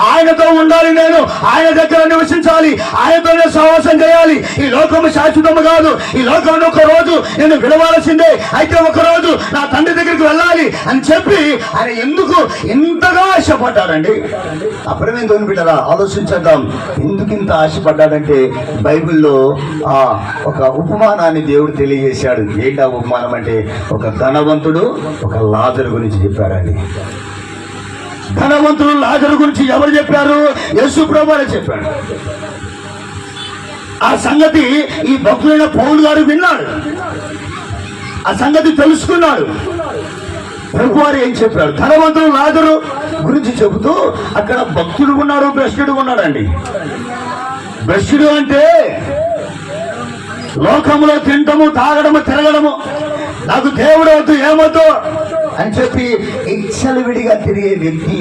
ఆయనతో ఉండాలి, నేను ఆయన దగ్గర నివసించాలి, ఆయనతోనే సహవాసం చేయాలి. ఈ లోకము శాశ్వతము కాదు, ఈ లోకంలో ఒక రోజు నేను విడవాల్సిందే, అయితే ఒక రోజు నా తండ్రి దగ్గరికి వెళ్ళాలి అని చెప్పి ఆయన ఎందుకు ఇంతగా ఆశపడ్డారండి? అప్పుడేమేం తోని బిడ్డరా ఆలోచించేద్దాం. ఎందుకు ఇంత ఆశపడ్డాడంటే బైబిల్లో ఒక ఉపమానాన్ని దేవుడు తెలియజేశాడు. ఏంటా ఉపమానం అంటే, ఒక ధనవంతుడు ఒక లాజరు గురించి చెప్పారండి. ధనవంతుడు లాజరు గురించి ఎవరు చెప్పారు? యేసు ప్రభువే చెప్పాడు. ఆ సంగతి ఈ భక్తుడైన పౌలు గారు విన్నాడు, ఆ సంగతి తెలుసుకున్నాడు. ప్రభువారు ఏం చెప్పాడు? ధనవంతుడు లాజరు గురించి చెబుతూ అక్కడ భక్తుడు ఉన్నాడు, భ్రష్టుడు ఉన్నాడండి. భ్రష్టుడు అంటే లోకంలో తింటము, తాగడము, తిరగడము, నాకు దేవుడు వద్దు, ఏమొద్దు అని చెప్పి విడిగా తిరిగే వ్యక్తి.